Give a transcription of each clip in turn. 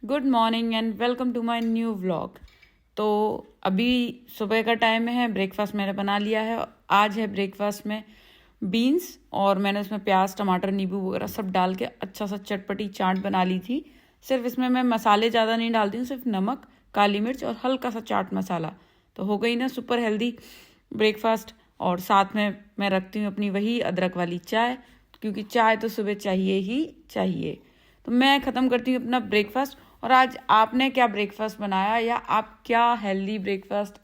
Good morning and welcome to my new vlog. तो अभी सुबह का टाइम है, ब्रेकफास्ट मैंने बना लिया है। आज है ब्रेकफास्ट में बीन्स और मैंने उसमें प्याज टमाटर नींबू वगैरह सब डाल के अच्छा सा चटपटी चाट बना ली थी। सिर्फ इसमें मैं मसाले ज़्यादा नहीं डालती हूँ, सिर्फ नमक, काली मिर्च और हल्का सा चाट मसाला। तो हो गई ना सुपर हेल्दी ब्रेकफास्ट। और साथ में मैं रखती हूँ अपनी वही अदरक वाली चाय, क्योंकि चाय तो सुबह चाहिए ही चाहिए। तो मैं ख़त्म करती हूँ अपना ब्रेकफास्ट। और आज आपने क्या ब्रेकफास्ट बनाया, या आप क्या हेल्दी ब्रेकफास्ट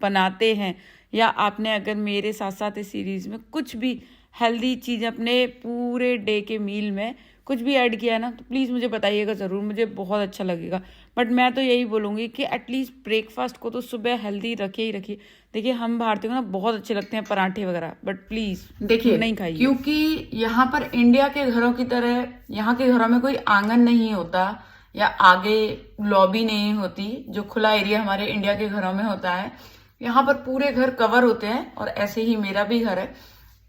बनाते हैं, या आपने अगर मेरे साथ साथ इस सीरीज़ में कुछ भी हेल्दी चीज़ अपने पूरे डे के मील में कुछ भी ऐड किया है ना, तो प्लीज़ मुझे बताइएगा ज़रूर, मुझे बहुत अच्छा लगेगा। बट मैं तो यही बोलूँगी कि एटलीस्ट ब्रेकफास्ट को तो सुबह हेल्दी रखिए ही रखिए। देखिए हम भारतीयों को ना बहुत अच्छे लगते हैं पराठे वगैरह, बट प्लीज़ देखिए नहीं खाइए, क्योंकि यहाँ पर इंडिया के घरों की तरह यहाँ के घरों में कोई आंगन नहीं होता या आगे लॉबी नहीं होती जो खुला एरिया हमारे इंडिया के घरों में होता है। यहाँ पर पूरे घर कवर होते हैं और ऐसे ही मेरा भी घर है।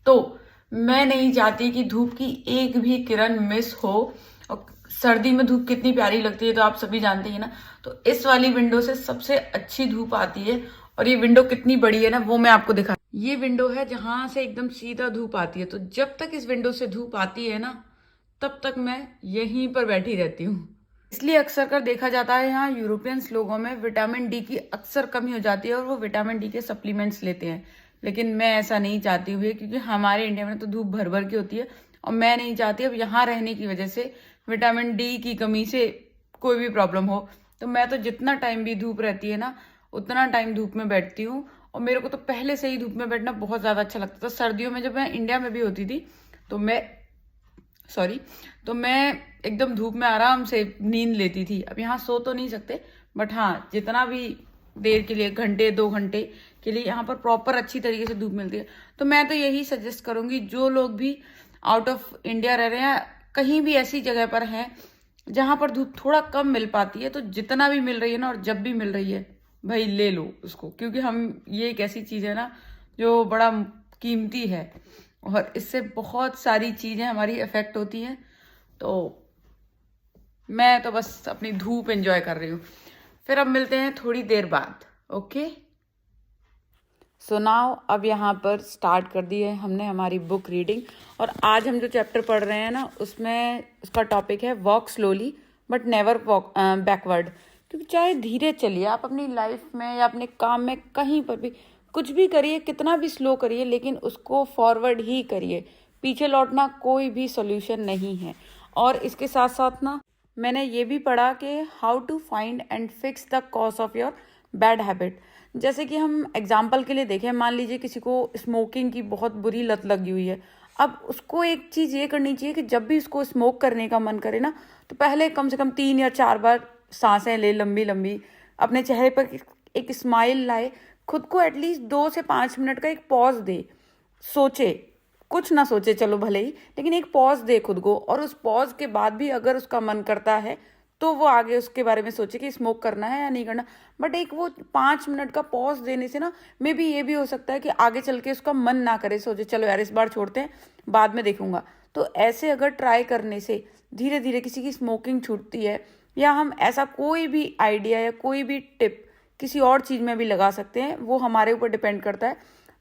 तो मैं नहीं चाहती कि धूप की एक भी किरण मिस हो। और सर्दी में धूप कितनी प्यारी लगती है तो आप सभी जानते हैं ना। तो इस वाली विंडो से सबसे अच्छी धूप आती है। और ये विंडो कितनी बड़ी है ना, वो मैं आपको दिखा। ये विंडो है जहां से एकदम सीधा धूप आती है। तो जब तक इस विंडो से धूप आती है ना, तब तक मैं यहीं पर बैठी रहती हूँ। इसलिए अक्सर कर देखा जाता है यहाँ यूरोपियंस लोगों में विटामिन डी की अक्सर कमी हो जाती है और वो विटामिन डी के सप्लीमेंट्स लेते हैं। लेकिन मैं ऐसा नहीं चाहती हुई, क्योंकि हमारे इंडिया में तो धूप भर भर की होती है और मैं नहीं चाहती अब यहाँ रहने की वजह से विटामिन डी की कमी से कोई भी प्रॉब्लम हो। तो मैं तो जितना टाइम भी धूप रहती है ना, उतना टाइम धूप में बैठती हूँ। और मेरे को तो पहले से ही धूप में बैठना बहुत ज़्यादा अच्छा लगता था। सर्दियों में जब मैं इंडिया में भी होती थी तो मैं एकदम धूप में आराम से नींद लेती थी। अब यहाँ सो तो नहीं सकते, बट हाँ जितना भी देर के लिए, घंटे 2 घंटे के लिए यहाँ पर प्रॉपर अच्छी तरीके से धूप मिलती है। तो मैं तो यही सजेस्ट करूंगी, जो लोग भी आउट ऑफ इंडिया रह रहे हैं, कहीं भी ऐसी जगह पर हैं जहां पर धूप थोड़ा कम मिल पाती है, तो जितना भी मिल रही है ना और जब भी मिल रही है भाई ले लो उसको। क्योंकि हम, ये एक ऐसी चीज है ना जो बड़ा कीमती है और इससे बहुत सारी चीजें हमारी अफेक्ट होती हैं। तो मैं तो बस अपनी धूप एंजॉय कर रही हूँ। फिर अब मिलते हैं थोड़ी देर बाद। ओके, सो नाउ अब यहाँ पर स्टार्ट कर दी है हमने हमारी बुक रीडिंग। और आज हम जो चैप्टर पढ़ रहे हैं ना, उसमें उसका टॉपिक है walk slowly but never walk backward. क्योंकि चाहे धीरे चलिए आप अपनी लाइफ में या अपने काम में, कहीं पर भी कुछ भी करिए, कितना भी स्लो करिए, लेकिन उसको फॉरवर्ड ही करिए। पीछे लौटना कोई भी सोल्यूशन नहीं है। और इसके साथ साथ ना मैंने ये भी पढ़ा कि how to find and fix the cause of your bad habit. जैसे कि हम एग्जाम्पल के लिए देखें, मान लीजिए किसी को स्मोकिंग की बहुत बुरी लत लगी हुई है। अब उसको एक चीज़ ये करनी चाहिए कि जब भी उसको स्मोक करने का मन करे ना, तो पहले कम से कम 3 या 4 बार सांसें ले लंबी लंबी, अपने चेहरे पर एक स्माइल लाए, खुद को एटलीस्ट 2 से 5 मिनट का एक पॉज दे, सोचे, कुछ ना सोचे चलो भले ही, लेकिन एक पॉज दे खुद को। और उस पॉज के बाद भी अगर उसका मन करता है तो वो आगे उसके बारे में सोचे कि स्मोक करना है या नहीं करना। बट एक वो 5 मिनट का पॉज देने से ना, मे बी ये भी हो सकता है कि आगे चल के उसका मन ना करे, सोचे चलो यार इस बार छोड़ते हैं, बाद में देखूंगा। तो ऐसे अगर ट्राई करने से धीरे धीरे किसी की स्मोकिंग छूटती है, या हम ऐसा कोई भी आइडिया या कोई भी टिप किसी और चीज़ में भी लगा सकते हैं, वो हमारे ऊपर डिपेंड करता है।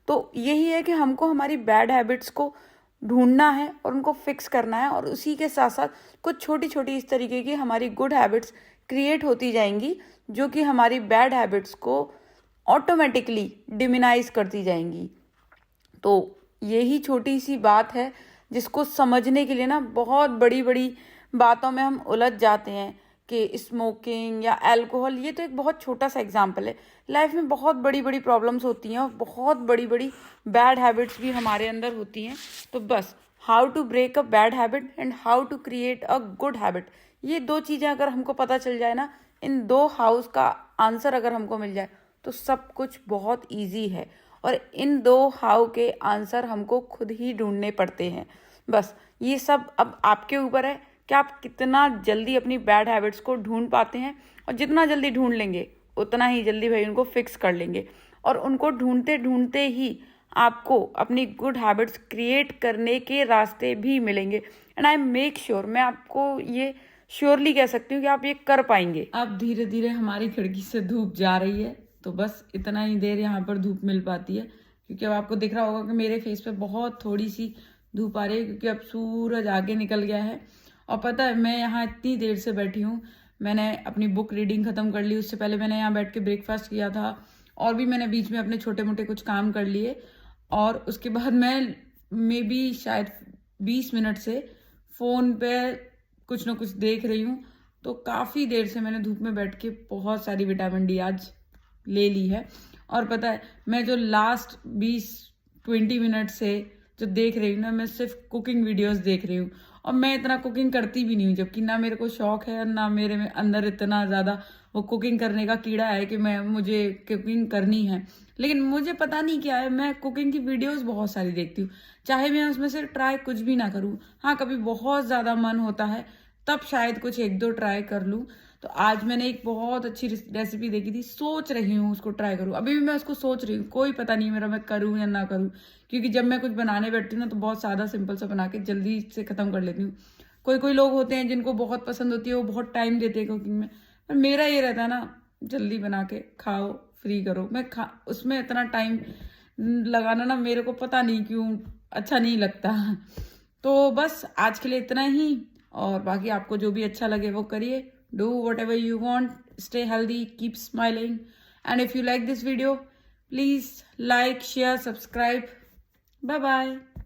तो यही है कि हमको हमारी बैड हैबिट्स को ढूंढना है और उनको फिक्स करना है, और उसी के साथ साथ कुछ छोटी छोटी इस तरीके की हमारी गुड हैबिट्स क्रिएट होती जाएंगी, जो कि हमारी बैड हैबिट्स को ऑटोमेटिकली डिमिनाइज करती जाएंगी। तो यही छोटी सी बात है जिसको समझने के लिए ना बहुत बड़ी बड़ी बातों में हम उलझ जाते हैं कि स्मोकिंग या अल्कोहल, ये तो एक बहुत छोटा सा एग्जाम्पल है। लाइफ में बहुत बड़ी बड़ी प्रॉब्लम्स होती हैं और बहुत बड़ी बड़ी बैड हैबिट्स भी हमारे अंदर होती हैं। तो बस how to break a bad habit and how to create a good habit, ये 2 चीज़ें अगर हमको पता चल जाए ना, इन 2 हाउस का आंसर अगर हमको मिल जाए, तो सब कुछ बहुत ईजी है। और इन 2 हाउ के आंसर हमको खुद ही ढूंढने पड़ते हैं। बस ये सब अब आपके ऊपर है कि आप कितना जल्दी अपनी बैड हैबिट्स को ढूंढ पाते हैं। और जितना जल्दी ढूंढ लेंगे उतना ही जल्दी भाई उनको फिक्स कर लेंगे। और उनको ढूंढते ढूंढते ही आपको अपनी गुड हैबिट्स क्रिएट करने के रास्ते भी मिलेंगे। एंड आई मेक श्योर, मैं आपको ये श्योरली कह सकती हूँ कि आप ये कर पाएंगे। अब धीरे धीरे हमारी खिड़की से धूप जा रही है, तो बस इतना ही देर यहाँ पर धूप मिल पाती है, क्योंकि अब आपको दिख रहा होगा कि मेरे फेस पे बहुत थोड़ी सी धूप आ रही है, क्योंकि अब सूरज आगे निकल गया है। और पता है मैं यहाँ इतनी देर से बैठी हूँ, मैंने अपनी बुक रीडिंग ख़त्म कर ली, उससे पहले मैंने यहाँ बैठ के ब्रेकफास्ट किया था, और भी मैंने बीच में अपने छोटे मोटे कुछ काम कर लिए, और उसके बाद मैं मे बी शायद 20 मिनट से फ़ोन पे कुछ ना कुछ देख रही हूँ। तो काफ़ी देर से मैंने धूप में बैठ के बहुत सारी विटामिन डी आज ले ली है। और पता है मैं जो लास्ट 20-20 मिनट से जो देख रही हूँ ना, मैं सिर्फ कुकिंग वीडियोस देख रही हूँ, और मैं इतना कुकिंग करती भी नहीं हूँ, जबकि ना मेरे को शौक है ना मेरे में अंदर इतना ज़्यादा वो कुकिंग करने का कीड़ा है कि मुझे कुकिंग करनी है। लेकिन मुझे पता नहीं क्या है, मैं कुकिंग की वीडियोस बहुत सारी देखती हूँ, चाहे मैं उसमें से ट्राई कुछ भी ना करूँ। हाँ, कभी बहुत ज़्यादा मन होता है तब शायद कुछ 1-2 ट्राई कर लूँ। तो आज मैंने एक बहुत अच्छी रेसिपी देखी थी, सोच रही हूँ उसको ट्राई करूँ। अभी भी मैं उसको सोच रही हूँ, कोई पता नहीं मेरा मैं करूँ या ना करूँ, क्योंकि जब मैं कुछ बनाने बैठती हूँ ना तो बहुत सादा सिंपल सा बना के जल्दी से ख़त्म कर लेती हूँ। कोई लोग होते हैं जिनको बहुत पसंद होती है, वो बहुत टाइम देते हैं कुकिंग में, पर मेरा ये रहता है ना, जल्दी बना के खाओ, फ्री करो। उसमें इतना टाइम लगाना ना मेरे को पता नहीं क्यों अच्छा नहीं लगता। तो बस आज के लिए इतना ही, और बाकी आपको जो भी अच्छा लगे वो करिए। Do whatever you want, stay healthy, keep smiling, and if you like this video, please like, share, subscribe. Bye bye.